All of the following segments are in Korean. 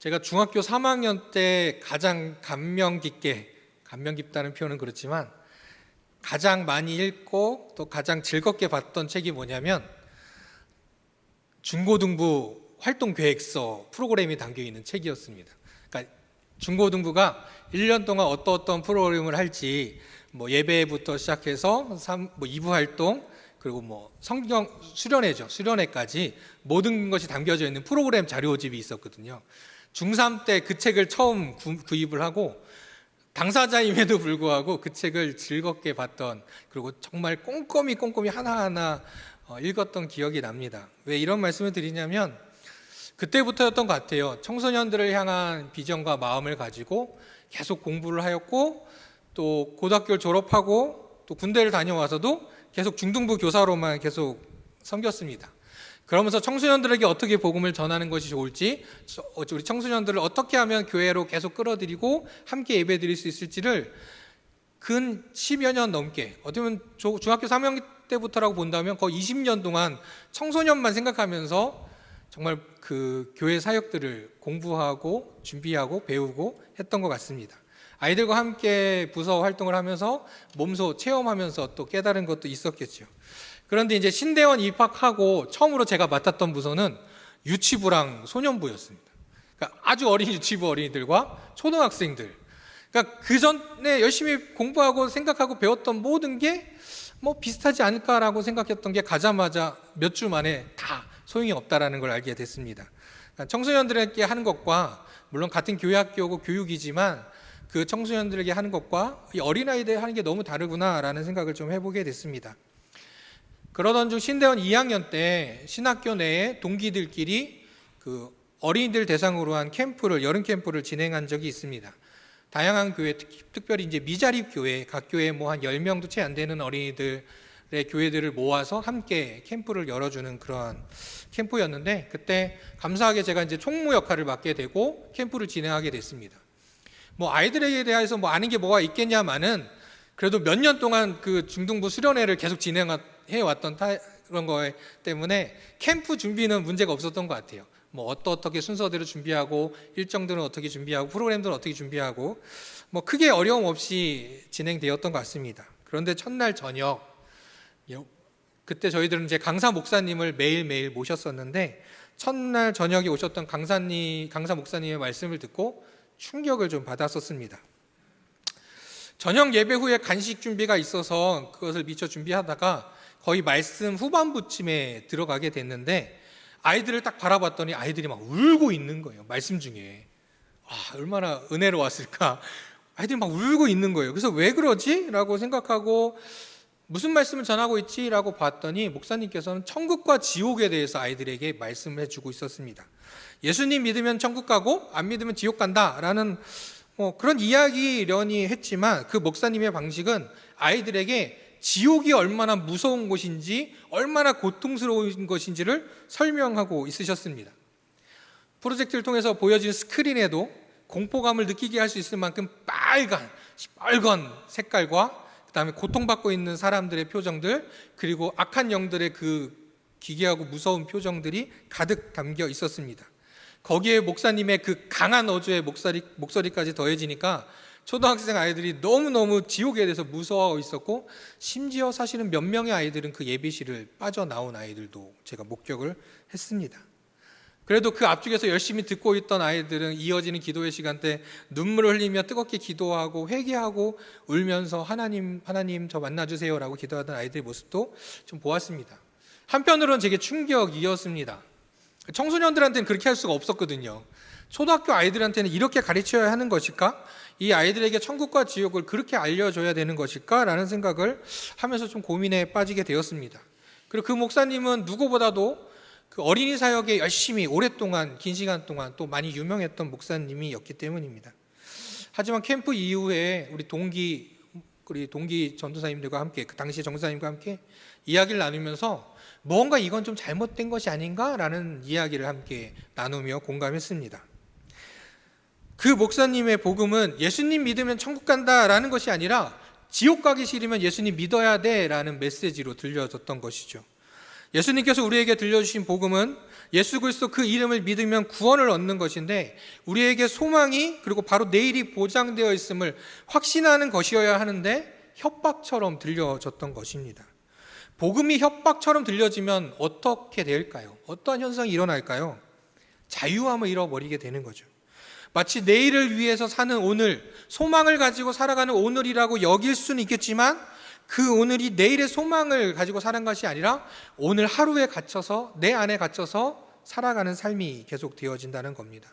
제가 중학교 3학년 때 가장 감명 깊다는 표현은 그렇지만 가장 많이 읽고 또 가장 즐겁게 봤던 책이 뭐냐면 중고등부 활동계획서 프로그램이 담겨있는 책이었습니다. 그러니까 중고등부가 1년 동안 어떤 프로그램을 할지 예배부터 시작해서 2부 활동 그리고 성경 수련회까지 모든 것이 담겨져 있는 프로그램 자료집이 있었거든요. 중3 때 그 책을 처음 구입을 하고 당사자임에도 불구하고 그 책을 즐겁게 봤던, 그리고 정말 꼼꼼히 하나하나 읽었던 기억이 납니다. 왜 이런 말씀을 드리냐면 그때부터였던 것 같아요. 청소년들을 향한 비전과 마음을 가지고 계속 공부를 하였고, 또 고등학교를 졸업하고 또 군대를 다녀와서도 계속 중등부 교사로만 계속 섬겼습니다. 그러면서 청소년들에게 어떻게 복음을 전하는 것이 좋을지, 우리 청소년들을 어떻게 하면 교회로 계속 끌어들이고 함께 예배드릴 수 있을지를 근 10여 년 넘게, 어떻게 보면 중학교 3학년 때부터라고 본다면 거의 20년 동안 청소년만 생각하면서 정말 그 교회 사역들을 공부하고 준비하고 배우고 했던 것 같습니다. 아이들과 함께 부서 활동을 하면서 몸소 체험하면서 또 깨달은 것도 있었겠죠. 그런데 이제 신대원 입학하고 처음으로 제가 맡았던 부서는 유치부랑 소년부였습니다. 그러니까 아주 어린 유치부 어린이들과 초등학생들. 그러니까 그 전에 열심히 공부하고 생각하고 배웠던 모든 게 비슷하지 않을까라고 생각했던 게 가자마자 몇 주 만에 다 소용이 없다라는 걸 알게 됐습니다. 그러니까 청소년들에게 하는 것과, 물론 같은 교회학교고 교육이지만 그 청소년들에게 하는 것과 이 어린아이들 하는 게 너무 다르구나라는 생각을 좀 해보게 됐습니다. 그러던 중 신대원 2학년 때 신학교 내에 동기들끼리 그 어린이들 대상으로 한 여름 캠프를 진행한 적이 있습니다. 다양한 교회, 특별히 이제 미자립 교회, 각 교회에 한 10명도 채 안 되는 어린이들의 교회들을 모아서 함께 캠프를 열어주는 그런 캠프였는데, 그때 감사하게 제가 이제 총무 역할을 맡게 되고 캠프를 진행하게 됐습니다. 아이들에게 대해서 아는 게 뭐가 있겠냐마는, 그래도 몇 년 동안 그 중등부 수련회를 계속 진행해왔던 그런 거 때문에 캠프 준비는 문제가 없었던 것 같아요. 어떻게 순서대로 준비하고, 일정들은 어떻게 준비하고, 프로그램들은 어떻게 준비하고, 크게 어려움 없이 진행되었던 것 같습니다. 그런데 첫날 저녁, 그때 저희들은 이제 강사 목사님을 매일매일 모셨었는데, 첫날 저녁에 오셨던 강사 목사님의 말씀을 듣고 충격을 좀 받았었습니다. 저녁 예배 후에 간식 준비가 있어서 그것을 미처 준비하다가 거의 말씀 후반부쯤에 들어가게 됐는데, 아이들을 딱 바라봤더니 아이들이 막 울고 있는 거예요. 말씀 중에. 얼마나 은혜로웠을까. 아이들이 막 울고 있는 거예요. 그래서 왜 그러지? 라고 생각하고 무슨 말씀을 전하고 있지? 라고 봤더니 목사님께서는 천국과 지옥에 대해서 아이들에게 말씀을 해주고 있었습니다. 예수님 믿으면 천국 가고 안 믿으면 지옥 간다 라는 그런 이야기려니 했지만, 그 목사님의 방식은 아이들에게 지옥이 얼마나 무서운 곳인지, 얼마나 고통스러운 것인지를 설명하고 있으셨습니다. 프로젝트를 통해서 보여진 스크린에도 공포감을 느끼게 할 수 있을 만큼 빨간 색깔과, 그 다음에 고통받고 있는 사람들의 표정들, 그리고 악한 영들의 그 기괴하고 무서운 표정들이 가득 담겨 있었습니다. 거기에 목사님의 그 강한 어조의 목소리까지 더해지니까 초등학생 아이들이 너무너무 지옥에 대해서 무서워하고 있었고, 심지어 사실은 몇 명의 아이들은 그 예배실을 빠져나온 아이들도 제가 목격을 했습니다. 그래도 그 앞쪽에서 열심히 듣고 있던 아이들은 이어지는 기도의 시간 때 눈물을 흘리며 뜨겁게 기도하고 회개하고 울면서 하나님 저 만나주세요 라고 기도하던 아이들의 모습도 좀 보았습니다. 한편으로는 되게 충격이었습니다. 청소년들한테는 그렇게 할 수가 없었거든요. 초등학교 아이들한테는 이렇게 가르쳐야 하는 것일까? 이 아이들에게 천국과 지옥을 그렇게 알려줘야 되는 것일까? 라는 생각을 하면서 좀 고민에 빠지게 되었습니다. 그리고 그 목사님은 누구보다도 그 어린이 사역에 열심히 오랫동안, 긴 시간 동안 또 많이 유명했던 목사님이었기 때문입니다. 하지만 캠프 이후에 우리 동기 전도사님들과 함께, 그 당시 정사님과 함께 이야기를 나누면서 뭔가 이건 좀 잘못된 것이 아닌가라는 이야기를 함께 나누며 공감했습니다. 그 목사님의 복음은 예수님 믿으면 천국 간다라는 것이 아니라 지옥 가기 싫으면 예수님 믿어야 돼라는 메시지로 들려졌던 것이죠. 예수님께서 우리에게 들려주신 복음은 예수 그리스도 그 이름을 믿으면 구원을 얻는 것인데, 우리에게 소망이 그리고 바로 내일이 보장되어 있음을 확신하는 것이어야 하는데 협박처럼 들려졌던 것입니다. 복음이 협박처럼 들려지면 어떻게 될까요? 어떠한 현상이 일어날까요? 자유함을 잃어버리게 되는 거죠. 마치 내일을 위해서 사는 오늘, 소망을 가지고 살아가는 오늘이라고 여길 수는 있겠지만, 그 오늘이 내일의 소망을 가지고 사는 것이 아니라 오늘 하루에 갇혀서, 내 안에 갇혀서 살아가는 삶이 계속 되어진다는 겁니다.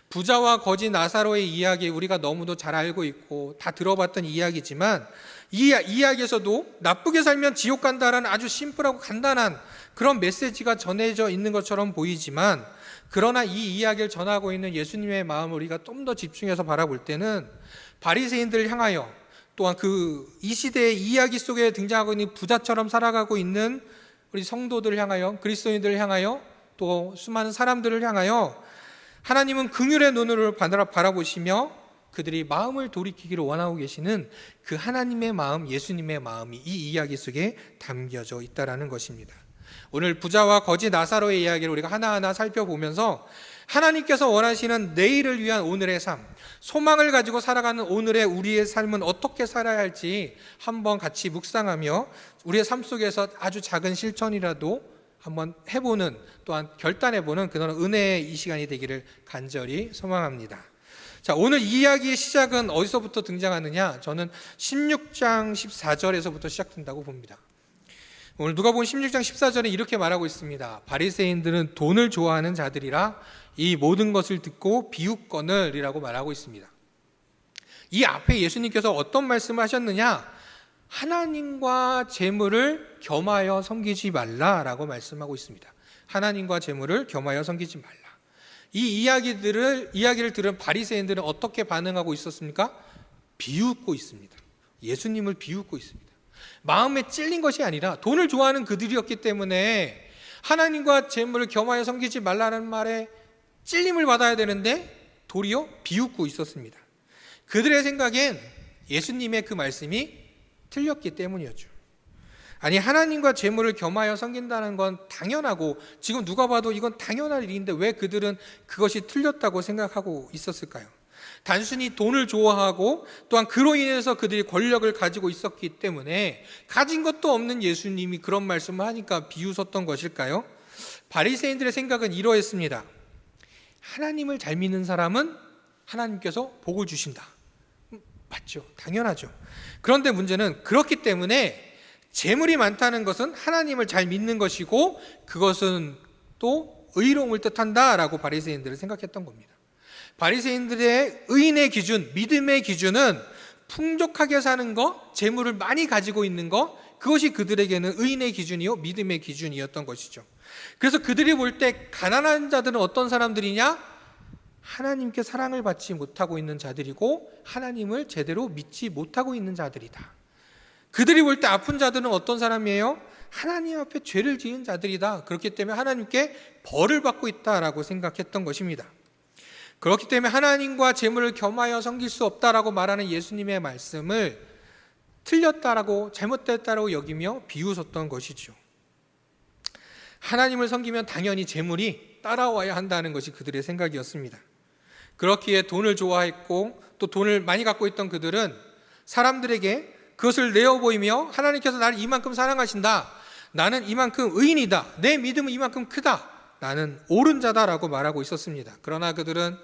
부자와 거지 나사로의 이야기, 우리가 너무도 잘 알고 있고 다 들어봤던 이야기지만, 이 이야기에서도 나쁘게 살면 지옥 간다라는 아주 심플하고 간단한 그런 메시지가 전해져 있는 것처럼 보이지만, 그러나 이 이야기를 전하고 있는 예수님의 마음을 우리가 좀 더 집중해서 바라볼 때는 바리새인들을 향하여, 또한 이 시대의 이야기 속에 등장하고 있는 부자처럼 살아가고 있는 우리 성도들을 향하여, 그리스도인들을 향하여, 또 수많은 사람들을 향하여 하나님은 긍휼의 눈으로 바라보시며 그들이 마음을 돌이키기를 원하고 계시는 그 하나님의 마음, 예수님의 마음이 이 이야기 속에 담겨져 있다는 것입니다. 오늘 부자와 거지 나사로의 이야기를 우리가 하나하나 살펴보면서 하나님께서 원하시는 내일을 위한 오늘의 삶, 소망을 가지고 살아가는 오늘의 우리의 삶은 어떻게 살아야 할지 한번 같이 묵상하며 우리의 삶 속에서 아주 작은 실천이라도 한번 해보는, 또한 결단해보는 그런 은혜의 이 시간이 되기를 간절히 소망합니다. 자, 오늘 이 이야기의 시작은 어디서부터 등장하느냐? 저는 16장 14절에서부터 시작된다고 봅니다. 오늘 누가복음 16장 14절에 이렇게 말하고 있습니다. 바리새인들은 돈을 좋아하는 자들이라 이 모든 것을 듣고 비웃거늘이라고 말하고 있습니다. 이 앞에 예수님께서 어떤 말씀을 하셨느냐? 하나님과 재물을 겸하여 섬기지 말라라고 말씀하고 있습니다. 하나님과 재물을 겸하여 섬기지 말라. 이 이야기를 들은 바리새인들은 어떻게 반응하고 있었습니까? 비웃고 있습니다. 예수님을 비웃고 있습니다. 마음에 찔린 것이 아니라 돈을 좋아하는 그들이었기 때문에 하나님과 재물을 겸하여 섬기지 말라는 말에 찔림을 받아야 되는데 도리어 비웃고 있었습니다. 그들의 생각엔 예수님의 그 말씀이 틀렸기 때문이었죠. 아니, 하나님과 재물을 겸하여 섬긴다는 건 당연하고 지금 누가 봐도 이건 당연한 일인데 왜 그들은 그것이 틀렸다고 생각하고 있었을까요? 단순히 돈을 좋아하고 또한 그로 인해서 그들이 권력을 가지고 있었기 때문에 가진 것도 없는 예수님이 그런 말씀을 하니까 비웃었던 것일까요? 바리새인들의 생각은 이러했습니다. 하나님을 잘 믿는 사람은 하나님께서 복을 주신다. 맞죠? 당연하죠. 그런데 문제는 그렇기 때문에 재물이 많다는 것은 하나님을 잘 믿는 것이고 그것은 또 의로움을 뜻한다라고 바리새인들은 생각했던 겁니다. 바리새인들의 의인의 기준, 믿음의 기준은 풍족하게 사는 것, 재물을 많이 가지고 있는 것, 그것이 그들에게는 의인의 기준이요 믿음의 기준이었던 것이죠. 그래서 그들이 볼 때 가난한 자들은 어떤 사람들이냐? 하나님께 사랑을 받지 못하고 있는 자들이고 하나님을 제대로 믿지 못하고 있는 자들이다. 그들이 볼 때 아픈 자들은 어떤 사람이에요? 하나님 앞에 죄를 지은 자들이다. 그렇기 때문에 하나님께 벌을 받고 있다라고 생각했던 것입니다. 그렇기 때문에 하나님과 재물을 겸하여 섬길 수 없다라고 말하는 예수님의 말씀을 틀렸다라고, 잘못됐다라고 여기며 비웃었던 것이죠. 하나님을 섬기면 당연히 재물이 따라와야 한다는 것이 그들의 생각이었습니다. 그렇기에 돈을 좋아했고 또 돈을 많이 갖고 있던 그들은 사람들에게 그것을 내어 보이며 하나님께서 나를 이만큼 사랑하신다, 나는 이만큼 의인이다, 내 믿음은 이만큼 크다, 나는 옳은 자다라고 말하고 있었습니다. 그러나 그들은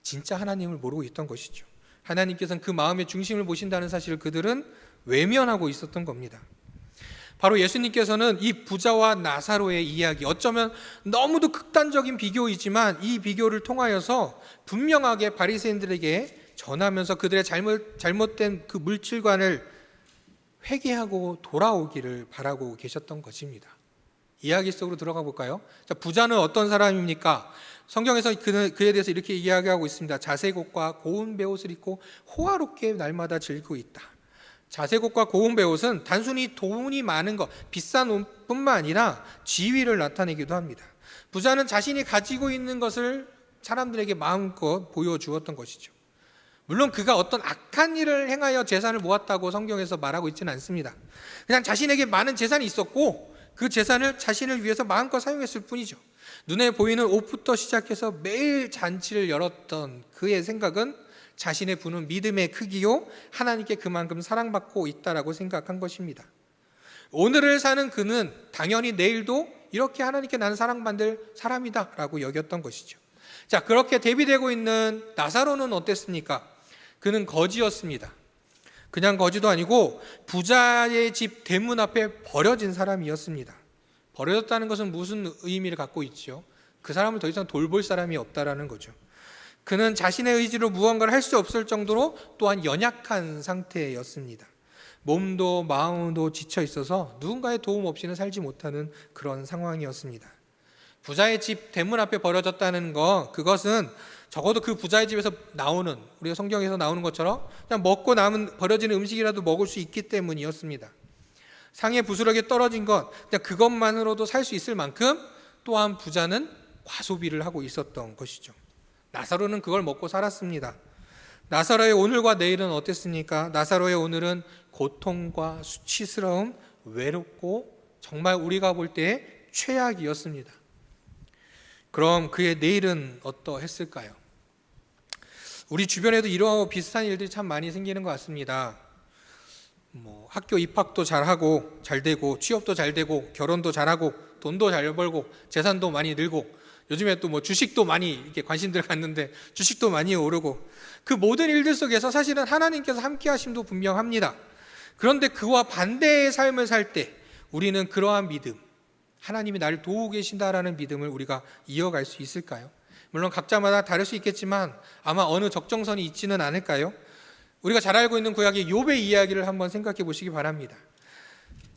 진짜 하나님을 모르고 있던 것이죠. 하나님께서는 그 마음의 중심을 보신다는 사실을 그들은 외면하고 있었던 겁니다. 바로 예수님께서는 이 부자와 나사로의 이야기, 어쩌면 너무도 극단적인 비교이지만 이 비교를 통하여서 분명하게 바리새인들에게 전하면서 그들의 잘못된 그 물질관을 회개하고 돌아오기를 바라고 계셨던 것입니다. 이야기 속으로 들어가 볼까요? 자, 부자는 어떤 사람입니까? 성경에서 그에 대해서 이렇게 이야기하고 있습니다. 자색 옷과 고운 베옷을 입고 호화롭게 날마다 즐기고 있다. 자색 옷과 고운 베옷은 단순히 돈이 많은 것, 비싼 옷뿐만 아니라 지위를 나타내기도 합니다. 부자는 자신이 가지고 있는 것을 사람들에게 마음껏 보여주었던 것이죠. 물론 그가 어떤 악한 일을 행하여 재산을 모았다고 성경에서 말하고 있지는 않습니다. 그냥 자신에게 많은 재산이 있었고 그 재산을 자신을 위해서 마음껏 사용했을 뿐이죠. 눈에 보이는 옷부터 시작해서 매일 잔치를 열었던 그의 생각은 자신의 부는 믿음의 크기요, 하나님께 그만큼 사랑받고 있다라고 생각한 것입니다. 오늘을 사는 그는 당연히 내일도 이렇게 하나님께 나는 사랑받을 사람이다 라고 여겼던 것이죠. 자, 그렇게 대비되고 있는 나사로는 어땠습니까? 그는 거지였습니다. 그냥 거지도 아니고 부자의 집 대문 앞에 버려진 사람이었습니다. 버려졌다는 것은 무슨 의미를 갖고 있죠? 그 사람을 더 이상 돌볼 사람이 없다라는 거죠. 그는 자신의 의지로 무언가를 할 수 없을 정도로 또한 연약한 상태였습니다. 몸도 마음도 지쳐 있어서 누군가의 도움 없이는 살지 못하는 그런 상황이었습니다. 부자의 집 대문 앞에 버려졌다는 것, 그것은 적어도 그 부자의 집에서 나오는, 우리가 성경에서 나오는 것처럼 그냥 먹고 남은 버려지는 음식이라도 먹을 수 있기 때문이었습니다. 상에 부스러기에 떨어진 것, 그냥 그것만으로도 살 수 있을 만큼 또한 부자는 과소비를 하고 있었던 것이죠. 나사로는 그걸 먹고 살았습니다. 나사로의 오늘과 내일은 어땠습니까? 나사로의 오늘은 고통과 수치스러움, 외롭고 정말 우리가 볼 때 최악이었습니다. 그럼 그의 내일은 어떠했을까요? 우리 주변에도 이러한 비슷한 일들이 참 많이 생기는 것 같습니다. 학교 입학도 잘하고 잘되고 취업도 잘되고 결혼도 잘하고 돈도 잘 벌고 재산도 많이 늘고 요즘에 또 주식도 많이 이렇게 관심들을 갖는데 주식도 많이 오르고 그 모든 일들 속에서 사실은 하나님께서 함께 하심도 분명합니다. 그런데 그와 반대의 삶을 살 때 우리는 그러한 믿음, 하나님이 나를 도우고 계신다라는 믿음을 우리가 이어갈 수 있을까요? 물론 각자마다 다를 수 있겠지만 아마 어느 적정선이 있지는 않을까요? 우리가 잘 알고 있는 구약의 욥의 이야기를 한번 생각해 보시기 바랍니다.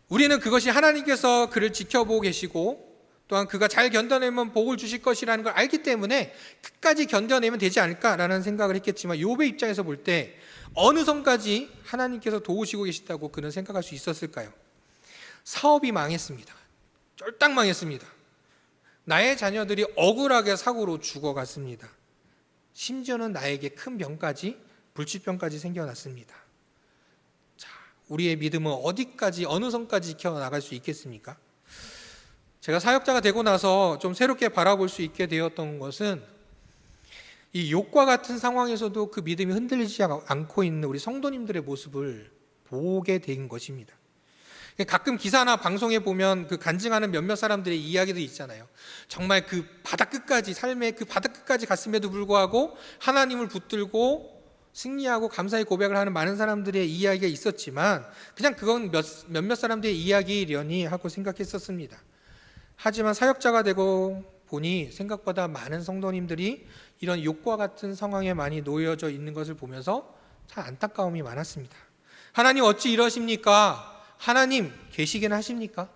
우리는 그것이 하나님께서 그를 지켜보고 계시고 또한 그가 잘 견뎌내면 복을 주실 것이라는 걸 알기 때문에 끝까지 견뎌내면 되지 않을까라는 생각을 했겠지만 욥의 입장에서 볼 때 어느 선까지 하나님께서 도우시고 계시다고 그는 생각할 수 있었을까요? 사업이 망했습니다. 쫄딱 망했습니다. 나의 자녀들이 억울하게 사고로 죽어갔습니다. 심지어는 나에게 큰 병까지, 불치병까지 생겨났습니다. 자, 우리의 믿음은 어디까지, 어느 선까지 지켜나갈 수 있겠습니까? 제가 사역자가 되고 나서 좀 새롭게 바라볼 수 있게 되었던 것은 이 욥과 같은 상황에서도 그 믿음이 흔들리지 않고 있는 우리 성도님들의 모습을 보게 된 것입니다. 가끔 기사나 방송에 보면 그 간증하는 몇몇 사람들의 이야기도 있잖아요. 정말 그 바닥 끝까지, 삶의 그 바닥 끝까지 갔음에도 불구하고 하나님을 붙들고 승리하고 감사의 고백을 하는 많은 사람들의 이야기가 있었지만 그냥 그건 몇몇 사람들의 이야기려니 하고 생각했었습니다. 하지만 사역자가 되고 보니 생각보다 많은 성도님들이 이런 욥과 같은 상황에 많이 놓여져 있는 것을 보면서 참 안타까움이 많았습니다. 하나님 어찌 이러십니까? 하나님 계시긴 하십니까?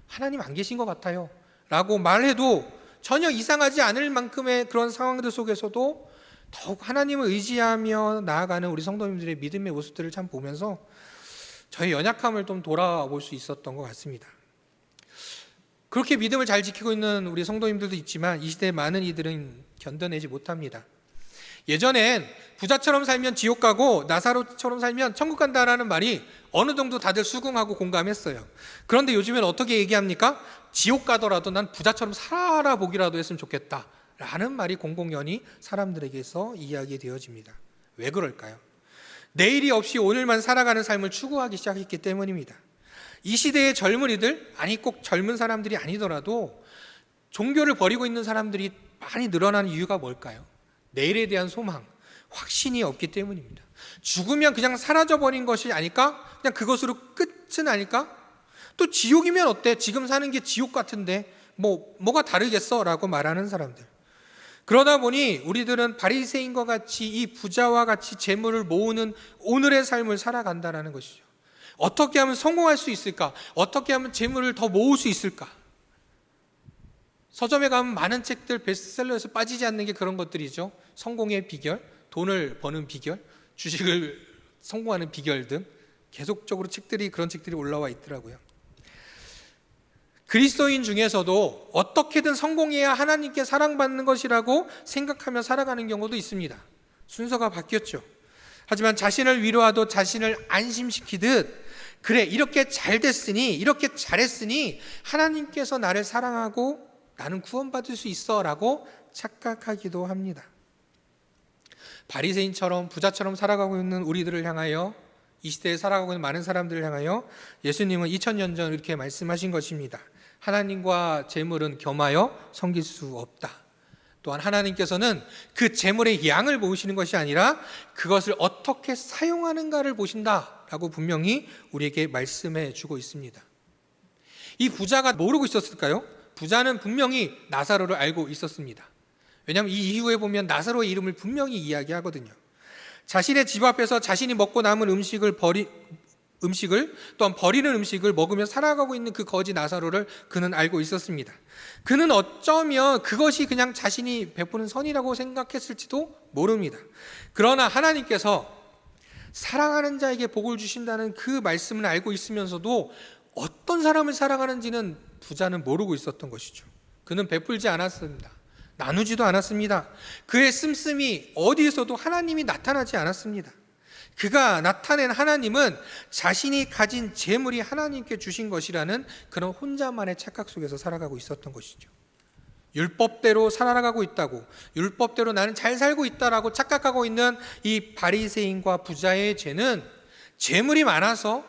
하나님 안 계신 것 같아요 라고 말해도 전혀 이상하지 않을 만큼의 그런 상황들 속에서도 더욱 하나님을 의지하며 나아가는 우리 성도님들의 믿음의 모습들을 참 보면서 저의 연약함을 좀 돌아볼 수 있었던 것 같습니다. 그렇게 믿음을 잘 지키고 있는 우리 성도님들도 있지만 이 시대의 많은 이들은 견뎌내지 못합니다. 예전엔 부자처럼 살면 지옥 가고 나사로처럼 살면 천국 간다라는 말이 어느 정도 다들 수긍하고 공감했어요. 그런데 요즘엔 어떻게 얘기합니까? 지옥 가더라도 난 부자처럼 살아보기라도 했으면 좋겠다 라는 말이 공공연히 사람들에게서 이야기되어집니다. 왜 그럴까요? 내일이 없이 오늘만 살아가는 삶을 추구하기 시작했기 때문입니다. 이 시대의 젊은이들, 아니 꼭 젊은 사람들이 아니더라도 종교를 버리고 있는 사람들이 많이 늘어나는 이유가 뭘까요? 내일에 대한 소망, 확신이 없기 때문입니다. 죽으면 그냥 사라져버린 것이 아닐까? 그냥 그것으로 끝은 아닐까? 또 지옥이면 어때? 지금 사는 게 지옥 같은데 뭐가 다르겠어? 라고 말하는 사람들. 그러다 보니 우리들은 바리새인과 같이 이 부자와 같이 재물을 모으는 오늘의 삶을 살아간다는 것이죠. 어떻게 하면 성공할 수 있을까? 어떻게 하면 재물을 더 모을 수 있을까? 서점에 가면 많은 책들 베스트셀러에서 빠지지 않는 게 그런 것들이죠. 성공의 비결, 돈을 버는 비결, 주식을 성공하는 비결 등 계속적으로 그런 책들이 올라와 있더라고요. 그리스도인 중에서도 어떻게든 성공해야 하나님께 사랑받는 것이라고 생각하며 살아가는 경우도 있습니다. 순서가 바뀌었죠. 하지만 자신을 위로하듯 자신을 안심시키듯 그래, 이렇게 잘 됐으니, 이렇게 잘했으니 하나님께서 나를 사랑하고 나는 구원받을 수 있어 라고 착각하기도 합니다. 바리새인처럼 부자처럼 살아가고 있는 우리들을 향하여, 이 시대에 살아가고 있는 많은 사람들을 향하여 예수님은 2000년 전 이렇게 말씀하신 것입니다. 하나님과 재물은 겸하여 섬길 수 없다. 또한 하나님께서는 그 재물의 양을 보시는 것이 아니라 그것을 어떻게 사용하는가를 보신다라고 분명히 우리에게 말씀해 주고 있습니다. 이 부자가 모르고 있었을까요? 부자는 분명히 나사로를 알고 있었습니다. 왜냐하면 이 이후에 보면 나사로의 이름을 분명히 이야기하거든요. 자신의 집 앞에서 자신이 먹고 남은 음식을 또한 버리는 음식을 먹으며 살아가고 있는 그 거지 나사로를 그는 알고 있었습니다. 그는 어쩌면 그것이 그냥 자신이 베푸는 선이라고 생각했을지도 모릅니다. 그러나 하나님께서 사랑하는 자에게 복을 주신다는 그 말씀을 알고 있으면서도 어떤 사람을 사랑하는지는 부자는 모르고 있었던 것이죠. 그는 베풀지 않았습니다. 나누지도 않았습니다. 그의 씀씀이 어디에서도 하나님이 나타나지 않았습니다. 그가 나타낸 하나님은 자신이 가진 재물이 하나님께 주신 것이라는 그런 혼자만의 착각 속에서 살아가고 있었던 것이죠. 율법대로 살아가고 있다고, 율법대로 나는 잘 살고 있다라고 착각하고 있는 이 바리새인과 부자의 죄는 재물이 많아서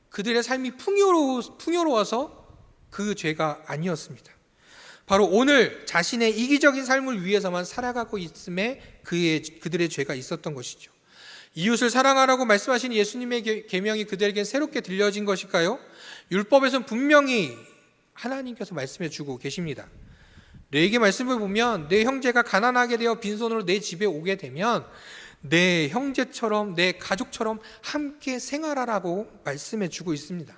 그들의 삶이 풍요로워서 그 죄가 아니었습니다. 바로 오늘 자신의 이기적인 삶을 위해서만 살아가고 있음에 그들의 죄가 있었던 것이죠. 이웃을 사랑하라고 말씀하신 예수님의 계명이 그들에게 새롭게 들려진 것일까요? 율법에서는 분명히 하나님께서 말씀해 주고 계십니다. 레위기 말씀을 보면 내 형제가 가난하게 되어 빈손으로 내 집에 오게 되면 내 형제처럼 내 가족처럼 함께 생활하라고 말씀해 주고 있습니다.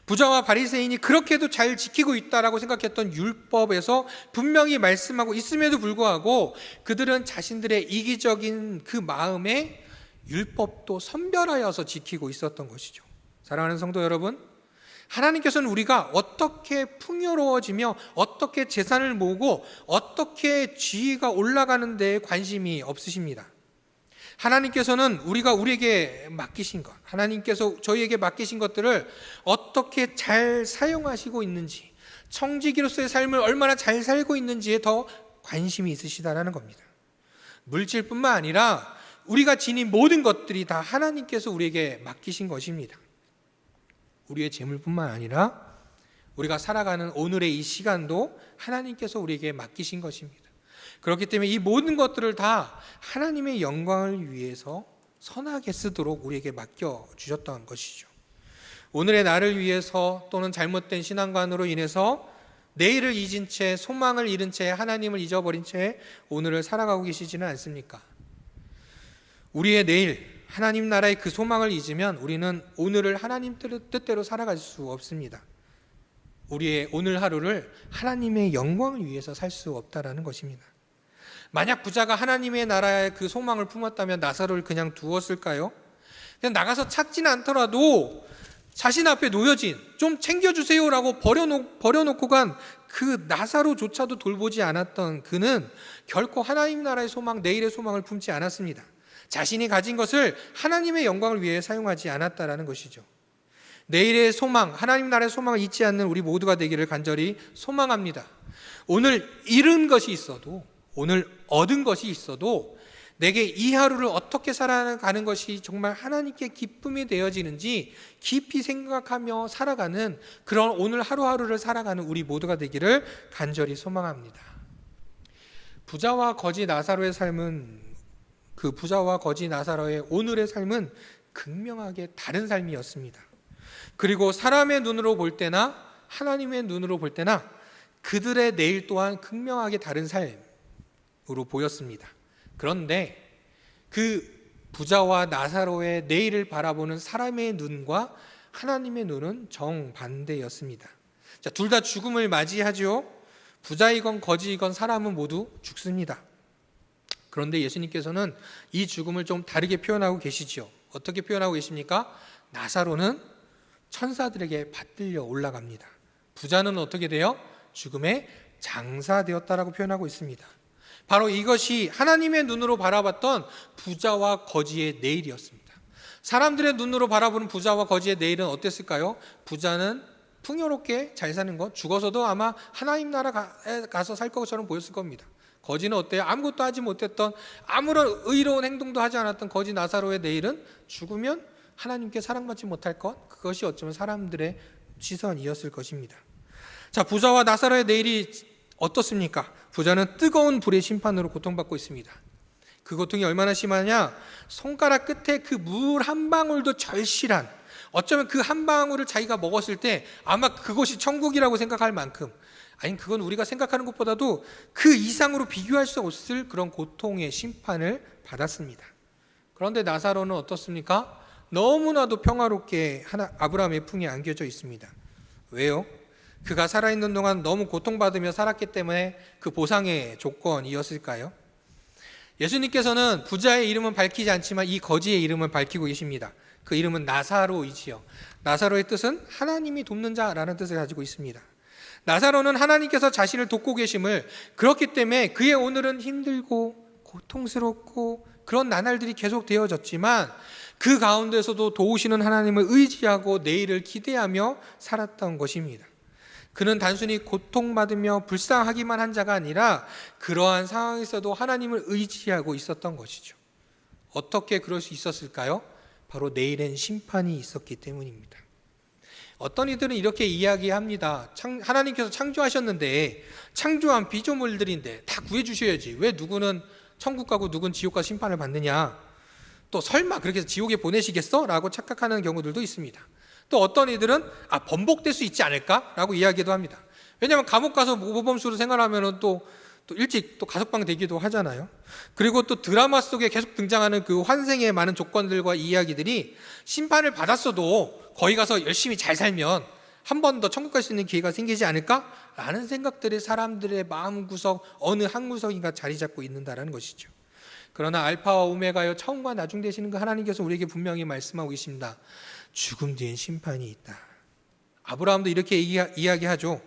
부자와 바리새인이 그렇게도 잘 지키고 있다라고 생각했던 율법에서 분명히 말씀하고 있음에도 불구하고 그들은 자신들의 이기적인 그 마음에 율법도 선별하여서 지키고 있었던 것이죠. 사랑하는 성도 여러분, 하나님께서는 우리가 어떻게 풍요로워지며 어떻게 재산을 모으고 어떻게 지위가 올라가는 데에 관심이 없으십니다. 하나님께서는 우리에게 맡기신 것, 하나님께서 저희에게 맡기신 것들을 어떻게 잘 사용하시고 있는지, 청지기로서의 삶을 얼마나 잘 살고 있는지에 더 관심이 있으시다라는 겁니다. 물질뿐만 아니라 우리가 지닌 모든 것들이 다 하나님께서 우리에게 맡기신 것입니다. 우리의 재물뿐만 아니라 우리가 살아가는 오늘의 이 시간도 하나님께서 우리에게 맡기신 것입니다. 그렇기 때문에 이 모든 것들을 다 하나님의 영광을 위해서 선하게 쓰도록 우리에게 맡겨주셨던 것이죠. 오늘의 나를 위해서 또는 잘못된 신앙관으로 인해서 내일을 잊은 채, 소망을 잃은 채, 하나님을 잊어버린 채 오늘을 살아가고 계시지는 않습니까? 우리의 내일, 하나님 나라의 그 소망을 잊으면 우리는 오늘을 하나님 뜻대로 살아갈 수 없습니다. 우리의 오늘 하루를 하나님의 영광을 위해서 살 수 없다라는 것입니다. 만약 부자가 하나님의 나라의 그 소망을 품었다면 나사로를 그냥 두었을까요? 그냥 나가서 찾지는 않더라도 자신 앞에 놓여진, 좀 챙겨주세요라고 버려놓고 간 그 나사로조차도 돌보지 않았던 그는 결코 하나님 나라의 소망, 내일의 소망을 품지 않았습니다. 자신이 가진 것을 하나님의 영광을 위해 사용하지 않았다라는 것이죠. 내일의 소망, 하나님 나라의 소망을 잊지 않는 우리 모두가 되기를 간절히 소망합니다. 오늘 잃은 것이 있어도, 오늘 얻은 것이 있어도 내게 이 하루를 어떻게 살아가는 것이 정말 하나님께 기쁨이 되어지는지 깊이 생각하며 살아가는 그런 오늘 하루하루를 살아가는 우리 모두가 되기를 간절히 소망합니다. 부자와 거지 나사로의 삶은, 그 부자와 거지 나사로의 오늘의 삶은 극명하게 다른 삶이었습니다. 그리고 사람의 눈으로 볼 때나 하나님의 눈으로 볼 때나 그들의 내일 또한 극명하게 다른 삶으로 보였습니다. 그런데 그 부자와 나사로의 내일을 바라보는 사람의 눈과 하나님의 눈은 정반대였습니다. 자, 둘 다 죽음을 맞이하죠. 부자이건 거지이건 사람은 모두 죽습니다. 그런데 예수님께서는 이 죽음을 좀 다르게 표현하고 계시죠. 어떻게 표현하고 계십니까? 나사로는 천사들에게 받들려 올라갑니다. 부자는 어떻게 돼요? 죽음의 장사되었다라고 표현하고 있습니다. 바로 이것이 하나님의 눈으로 바라봤던 부자와 거지의 내일이었습니다. 사람들의 눈으로 바라보는 부자와 거지의 내일은 어땠을까요? 부자는 풍요롭게 잘 사는 것, 죽어서도 아마 하나님 나라에 가서 살 것처럼 보였을 겁니다. 거지는 어때요? 아무것도 하지 못했던, 아무런 의로운 행동도 하지 않았던 거지 나사로의 내일은 죽으면 하나님께 사랑받지 못할 것, 그것이 어쩌면 사람들의 시선이었을 것입니다. 자, 부자와 나사로의 내일이 어떻습니까? 부자는 뜨거운 불의 심판으로 고통받고 있습니다. 그 고통이 얼마나 심하냐? 손가락 끝에 그 물 한 방울도 절실한, 어쩌면 그 한 방울을 자기가 먹었을 때 아마 그것이 천국이라고 생각할 만큼, 아니 그건 우리가 생각하는 것보다도 그 이상으로 비교할 수 없을 그런 고통의 심판을 받았습니다. 그런데 나사로는 어떻습니까? 너무나도 평화롭게 아브라함의 품에 안겨져 있습니다. 왜요? 그가 살아있는 동안 너무 고통받으며 살았기 때문에 그 보상의 조건이었을까요? 예수님께서는 부자의 이름은 밝히지 않지만 이 거지의 이름을 밝히고 계십니다. 그 이름은 나사로이지요. 나사로의 뜻은 하나님이 돕는 자라는 뜻을 가지고 있습니다. 나사로는 하나님께서 자신을 돕고 계심을, 그렇기 때문에 그의 오늘은 힘들고 고통스럽고 그런 나날들이 계속 되어졌지만 그 가운데서도 도우시는 하나님을 의지하고 내일을 기대하며 살았던 것입니다. 그는 단순히 고통받으며 불쌍하기만 한 자가 아니라 그러한 상황에서도 하나님을 의지하고 있었던 것이죠. 어떻게 그럴 수 있었을까요? 바로 내일엔 심판이 있었기 때문입니다. 어떤 이들은 이렇게 이야기합니다. 하나님께서 창조하셨는데 창조한 피조물들인데 다 구해주셔야지, 왜 누구는 천국 가고 누구는 지옥 가서 심판을 받느냐, 또 설마 그렇게 해서 지옥에 보내시겠어? 라고 착각하는 경우들도 있습니다. 또 어떤 이들은 번복될 수 있지 않을까? 라고 이야기도 합니다. 왜냐하면 감옥 가서 모범수로 생활하면 또 일찍 또 가석방 되기도 하잖아요. 그리고 또 드라마 속에 계속 등장하는 그 환생의 많은 조건들과 이야기들이 심판을 받았어도 거기 가서 열심히 잘 살면 한 번 더 천국 갈 수 있는 기회가 생기지 않을까? 라는 생각들이 사람들의 마음구석 어느 한 구석인가 자리 잡고 있는다라는 것이죠. 그러나 알파와 오메가여, 처음과 나중 되시는 그 하나님께서 우리에게 분명히 말씀하고 계십니다. 죽음 뒤엔 심판이 있다. 아브라함도 이렇게 이야기하죠.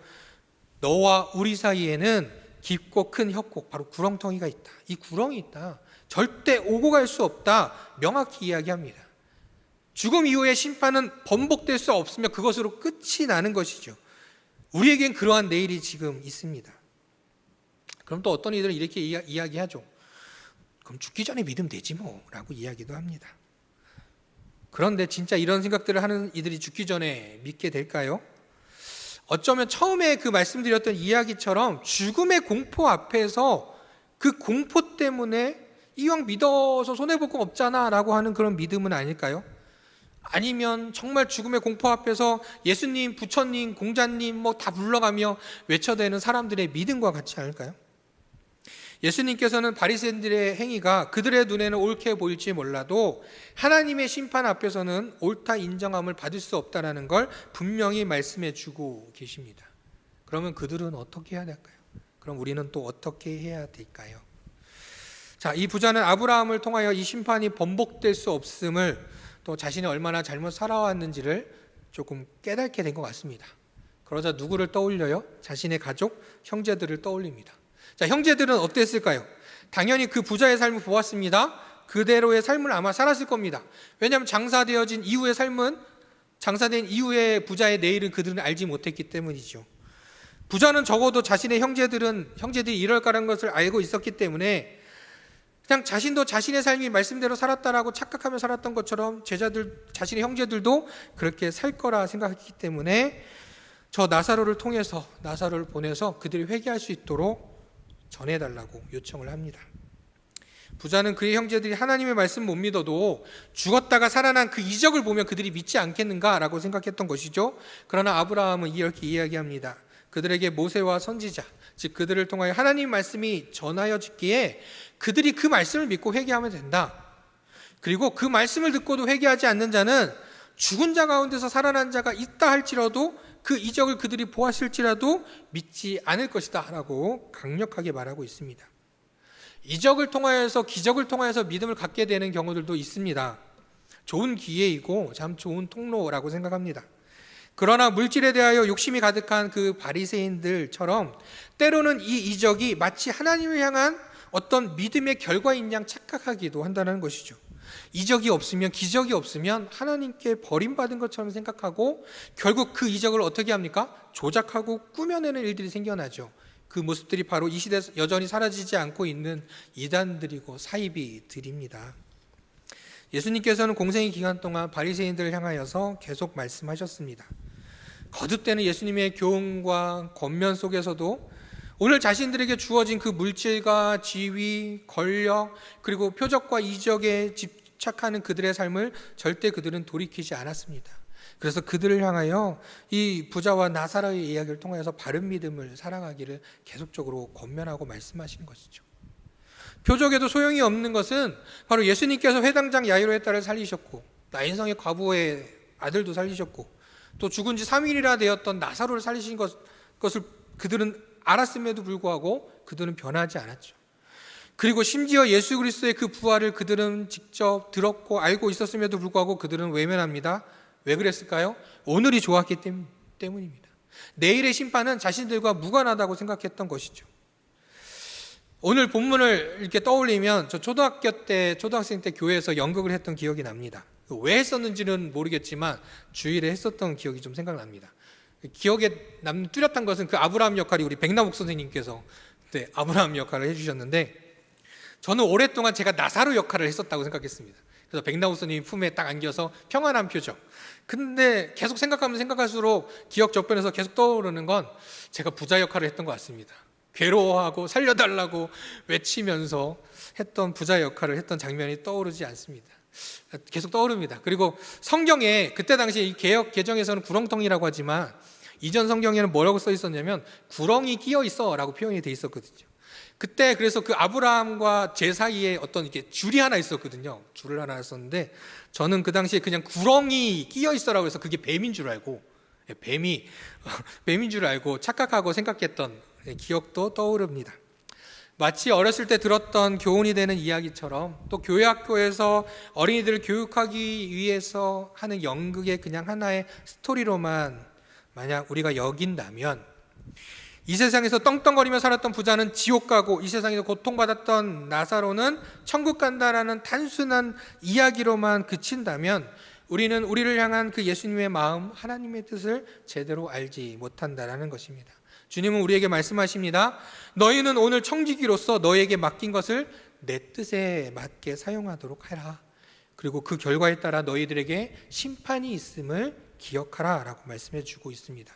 너와 우리 사이에는 깊고 큰 협곡, 바로 구렁텅이가 있다. 이 구렁이 있다. 절대 오고 갈 수 없다. 명확히 이야기합니다. 죽음 이후의 심판은 번복될 수 없으며 그것으로 끝이 나는 것이죠. 우리에겐 그러한 내일이 지금 있습니다. 그럼 또 어떤 이들은 이렇게 이야기하죠. 그럼 죽기 전에 믿으면 되지 뭐 라고 이야기도 합니다. 그런데 진짜 이런 생각들을 하는 이들이 죽기 전에 믿게 될까요? 어쩌면 처음에 그 말씀드렸던 이야기처럼 죽음의 공포 앞에서 그 공포 때문에 이왕 믿어서 손해볼 거 없잖아 라고 하는 그런 믿음은 아닐까요? 아니면 정말 죽음의 공포 앞에서 예수님, 부처님, 공자님 뭐 다 불러가며 외쳐대는 사람들의 믿음과 같지 않을까요? 예수님께서는 바리새인들의 행위가 그들의 눈에는 옳게 보일지 몰라도 하나님의 심판 앞에서는 옳다 인정함을 받을 수 없다는 걸 분명히 말씀해 주고 계십니다. 그러면 그들은 어떻게 해야 될까요? 그럼 우리는 또 어떻게 해야 될까요? 자, 이 부자는 아브라함을 통하여 이 심판이 번복될 수 없음을, 또 자신이 얼마나 잘못 살아왔는지를 조금 깨닫게 된 것 같습니다. 그러자 누구를 떠올려요? 자신의 가족, 형제들을 떠올립니다. 자, 형제들은 어땠을까요? 당연히 그 부자의 삶을 보았습니다. 그대로의 삶을 아마 살았을 겁니다. 왜냐하면 장사된 이후의 부자의 내일은 그들은 알지 못했기 때문이죠. 부자는 적어도 자신의 형제들이 이럴 거라는 것을 알고 있었기 때문에 그냥 자신도 자신의 삶이 말씀대로 살았다라고 착각하며 살았던 것처럼 자신의 형제들도 그렇게 살 거라 생각했기 때문에 저 나사로를 보내서 그들이 회개할 수 있도록 전해달라고 요청을 합니다. 부자는 그의 형제들이 하나님의 말씀 못 믿어도 죽었다가 살아난 그 이적을 보면 그들이 믿지 않겠는가라고 생각했던 것이죠. 그러나 아브라함은 이렇게 이야기합니다. 그들에게 모세와 선지자, 즉 그들을 통하여 하나님 말씀이 전하여졌기에 그들이 그 말씀을 믿고 회개하면 된다. 그리고 그 말씀을 듣고도 회개하지 않는 자는 죽은 자 가운데서 살아난 자가 있다 할지라도 그 이적을 그들이 보았을지라도 믿지 않을 것이다 라고 강력하게 말하고 있습니다. 이적을 통하여서, 기적을 통하여서 믿음을 갖게 되는 경우들도 있습니다. 좋은 기회이고 참 좋은 통로라고 생각합니다. 그러나 물질에 대하여 욕심이 가득한 그 바리새인들처럼 때로는 이 이적이 마치 하나님을 향한 어떤 믿음의 결과인 양 착각하기도 한다는 것이죠. 이적이 없으면, 기적이 없으면 하나님께 버림받은 것처럼 생각하고 결국 그 이적을 어떻게 합니까? 조작하고 꾸며내는 일들이 생겨나죠. 그 모습들이 바로 이 시대에서 여전히 사라지지 않고 있는 이단들이고 사이비들입니다. 예수님께서는 공생의 기간 동안 바리새인들을 향하여서 계속 말씀하셨습니다. 거듭되는 예수님의 교훈과 권면 속에서도 오늘 자신들에게 주어진 그 물질과 지위, 권력, 그리고 표적과 이적에 집착하는 그들의 삶을 절대 그들은 돌이키지 않았습니다. 그래서 그들을 향하여 이 부자와 나사로의 이야기를 통해서 바른 믿음을 살아가기를 계속적으로 권면하고 말씀하시는 것이죠. 표적에도 소용이 없는 것은 바로 예수님께서 회당장 야이로의 딸을 살리셨고 나인성의 과부의 아들도 살리셨고 또 죽은 지 3일이나 되었던 나사로를 살리신 것을 그들은 알았음에도 불구하고 그들은 변하지 않았죠. 그리고 심지어 예수 그리스도의 그 부활을 그들은 직접 들었고 알고 있었음에도 불구하고 그들은 외면합니다. 왜 그랬을까요? 오늘이 좋았기 때문입니다. 내일의 심판은 자신들과 무관하다고 생각했던 것이죠. 오늘 본문을 이렇게 떠올리면 저 초등학생 때 교회에서 연극을 했던 기억이 납니다. 왜 했었는지는 모르겠지만 주일에 했었던 기억이 좀 생각납니다. 기억에 남는 뚜렷한 것은 그 아브라함 역할이 우리 백나복 선생님께서 그때 아브라함 역할을 해주셨는데 저는 오랫동안 제가 나사로 역할을 했었다고 생각했습니다. 그래서 백나복 선생님 품에 딱 안겨서 평안한 표정. 근데 계속 생각하면 생각할수록 기억 저편에서 계속 떠오르는 건 제가 부자 역할을 했던 것 같습니다. 괴로워하고 살려달라고 외치면서 했던 부자 역할을 했던 장면이 떠오르지 않습니다. 계속 떠오릅니다. 그리고 성경에 그때 당시 이 개역 개정에서는 구렁텅이라고 하지만 이전 성경에는 뭐라고 써 있었냐면 구렁이 끼어 있어 라고 표현이 돼 있었거든요. 그때 그래서 그 아브라함과 제 사이에 어떤 이렇게 줄이 하나 있었거든요. 줄을 하나 있었는데 저는 그 당시에 그냥 구렁이 끼어 있어라고 해서 그게 뱀인 줄 알고 뱀인 줄 알고 착각하고 생각했던 기억도 떠오릅니다. 마치 어렸을 때 들었던 교훈이 되는 이야기처럼 또 교회 학교에서 어린이들을 교육하기 위해서 하는 연극의 그냥 하나의 스토리로만 만약 우리가 여긴다면 이 세상에서 떵떵거리며 살았던 부자는 지옥 가고 이 세상에서 고통받았던 나사로는 천국 간다라는 단순한 이야기로만 그친다면 우리는 우리를 향한 그 예수님의 마음, 하나님의 뜻을 제대로 알지 못한다라는 것입니다. 주님은 우리에게 말씀하십니다. 너희는 오늘 청지기로서 너에게 맡긴 것을 내 뜻에 맞게 사용하도록 해라. 그리고 그 결과에 따라 너희들에게 심판이 있음을 기억하라 라고 말씀해 주고 있습니다.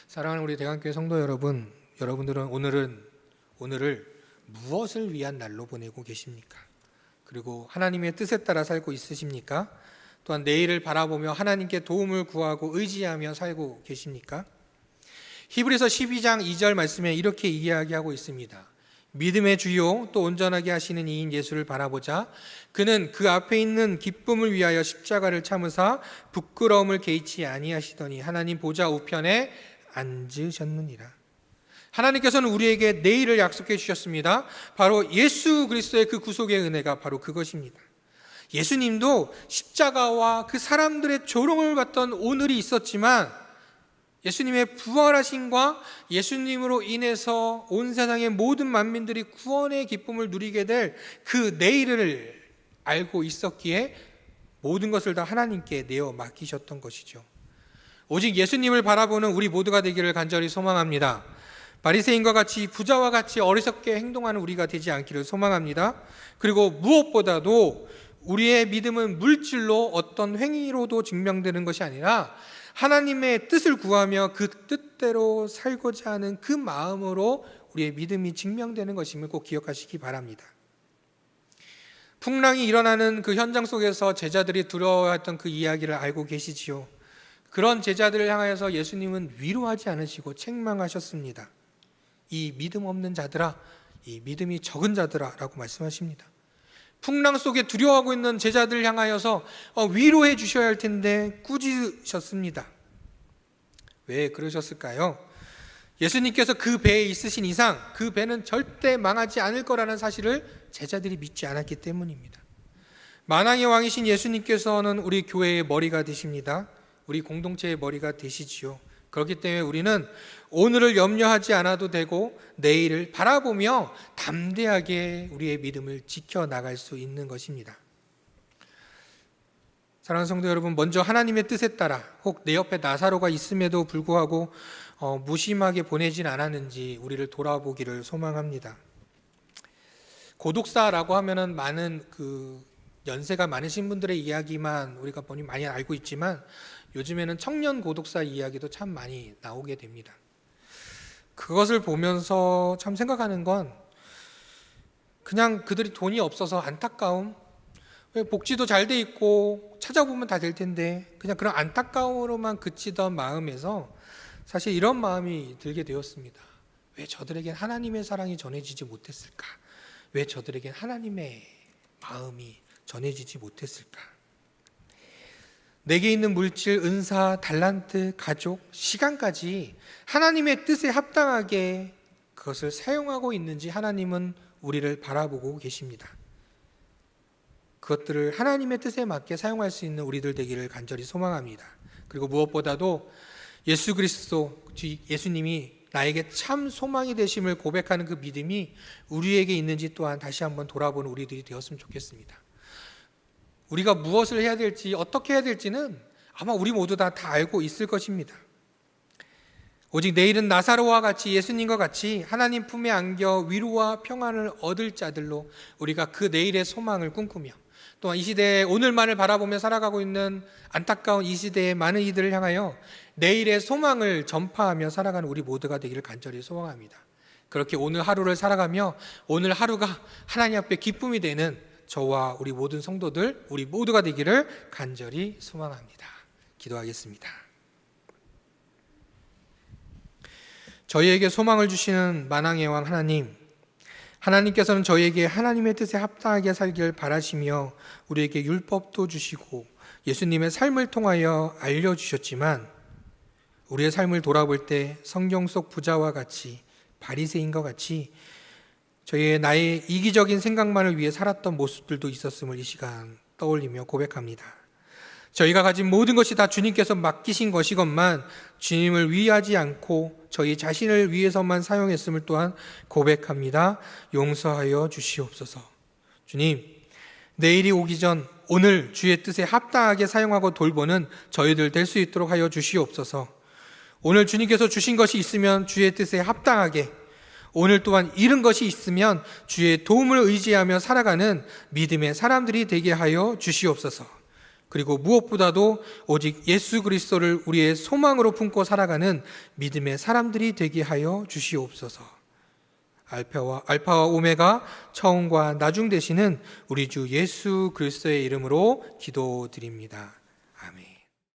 사랑하는 우리 대강교회 성도 여러분, 여러분들은 오늘을 무엇을 위한 날로 보내고 계십니까? 그리고 하나님의 뜻에 따라 살고 있으십니까? 또한 내일을 바라보며 하나님께 도움을 구하고 의지하며 살고 계십니까? 히브리서 12장 2절 말씀에 이렇게 이야기하고 있습니다. 믿음의 주요 또 온전하게 하시는 이인 예수를 바라보자. 그는 그 앞에 있는 기쁨을 위하여 십자가를 참으사 부끄러움을 개의치 아니하시더니 하나님 보좌 우편에 앉으셨느니라. 하나님께서는 우리에게 내일을 약속해 주셨습니다. 바로 예수 그리스도의 그 구속의 은혜가 바로 그것입니다. 예수님도 십자가와 그 사람들의 조롱을 받던 오늘이 있었지만 예수님의 부활하심과 예수님으로 인해서 온 세상의 모든 만민들이 구원의 기쁨을 누리게 될 그 내일을 알고 있었기에 모든 것을 다 하나님께 내어 맡기셨던 것이죠. 오직 예수님을 바라보는 우리 모두가 되기를 간절히 소망합니다. 바리새인과 같이 부자와 같이 어리석게 행동하는 우리가 되지 않기를 소망합니다. 그리고 무엇보다도 우리의 믿음은 물질로 어떤 행위로도 증명되는 것이 아니라 하나님의 뜻을 구하며 그 뜻대로 살고자 하는 그 마음으로 우리의 믿음이 증명되는 것임을 꼭 기억하시기 바랍니다. 풍랑이 일어나는 그 현장 속에서 제자들이 두려워했던 그 이야기를 알고 계시지요. 그런 제자들을 향하여서 예수님은 위로하지 않으시고 책망하셨습니다. 이 믿음 없는 자들아, 이 믿음이 적은 자들아 라고 말씀하십니다. 풍랑 속에 두려워하고 있는 제자들을 향하여서 위로해 주셔야 할 텐데 꾸짖으셨습니다. 왜 그러셨을까요? 예수님께서 그 배에 있으신 이상 그 배는 절대 망하지 않을 거라는 사실을 제자들이 믿지 않았기 때문입니다. 만왕의 왕이신 예수님께서는 우리 교회의 머리가 되십니다. 우리 공동체의 머리가 되시지요. 그렇기 때문에 우리는 오늘을 염려하지 않아도 되고 내일을 바라보며 담대하게 우리의 믿음을 지켜나갈 수 있는 것입니다. 사랑하는 성도 여러분, 먼저 하나님의 뜻에 따라 혹 내 옆에 나사로가 있음에도 불구하고 무심하게 보내진 않았는지 우리를 돌아보기를 소망합니다. 고독사라고 하면은 많은 연세가 많으신 분들의 이야기만 우리가 많이 알고 있지만 요즘에는 청년 고독사 이야기도 참 많이 나오게 됩니다. 그것을 보면서 참 생각하는 건 그냥 그들이 돈이 없어서 안타까움, 왜 복지도 잘 돼 있고 찾아보면 다 될 텐데 그냥 그런 안타까움으로만 그치던 마음에서 사실 이런 마음이 들게 되었습니다. 왜 저들에겐 하나님의 사랑이 전해지지 못했을까? 왜 저들에겐 하나님의 마음이 전해지지 못했을까? 내게 있는 물질, 은사, 달란트, 가족, 시간까지 하나님의 뜻에 합당하게 그것을 사용하고 있는지 하나님은 우리를 바라보고 계십니다. 그것들을 하나님의 뜻에 맞게 사용할 수 있는 우리들 되기를 간절히 소망합니다. 그리고 무엇보다도 예수 그리스도, 예수님이 나에게 참 소망이 되심을 고백하는 그 믿음이 우리에게 있는지 또한 다시 한번 돌아보는 우리들이 되었으면 좋겠습니다. 우리가 무엇을 해야 될지, 어떻게 해야 될지는 아마 우리 모두 다 알고 있을 것입니다. 오직 내일은 나사로와 같이, 예수님과 같이 하나님 품에 안겨 위로와 평안을 얻을 자들로 우리가 그 내일의 소망을 꿈꾸며 또한 이 시대에 오늘만을 바라보며 살아가고 있는 안타까운 이 시대의 많은 이들을 향하여 내일의 소망을 전파하며 살아가는 우리 모두가 되기를 간절히 소망합니다. 그렇게 오늘 하루를 살아가며 오늘 하루가 하나님 앞에 기쁨이 되는 저와 우리 모든 성도들, 우리 모두가 되기를 간절히 소망합니다. 기도하겠습니다. 저희에게 소망을 주시는 만왕의 왕 하나님, 하나님께서는 저희에게 하나님의 뜻에 합당하게 살길 바라시며 우리에게 율법도 주시고 예수님의 삶을 통하여 알려주셨지만 우리의 삶을 돌아볼 때 성경 속 부자와 같이, 바리새인과 같이 저희의 나의 이기적인 생각만을 위해 살았던 모습들도 있었음을 이 시간 떠올리며 고백합니다. 저희가 가진 모든 것이 다 주님께서 맡기신 것이건만 주님을 위하지 않고 저희 자신을 위해서만 사용했음을 또한 고백합니다. 용서하여 주시옵소서. 주님, 내일이 오기 전 오늘 주의 뜻에 합당하게 사용하고 돌보는 저희들 될 수 있도록 하여 주시옵소서. 오늘 주님께서 주신 것이 있으면 주의 뜻에 합당하게, 오늘 또한 잃은 것이 있으면 주의 도움을 의지하며 살아가는 믿음의 사람들이 되게 하여 주시옵소서. 그리고 무엇보다도 오직 예수 그리스도를 우리의 소망으로 품고 살아가는 믿음의 사람들이 되게 하여 주시옵소서. 알파와 오메가, 처음과 나중 되시는 우리 주 예수 그리스도의 이름으로 기도드립니다.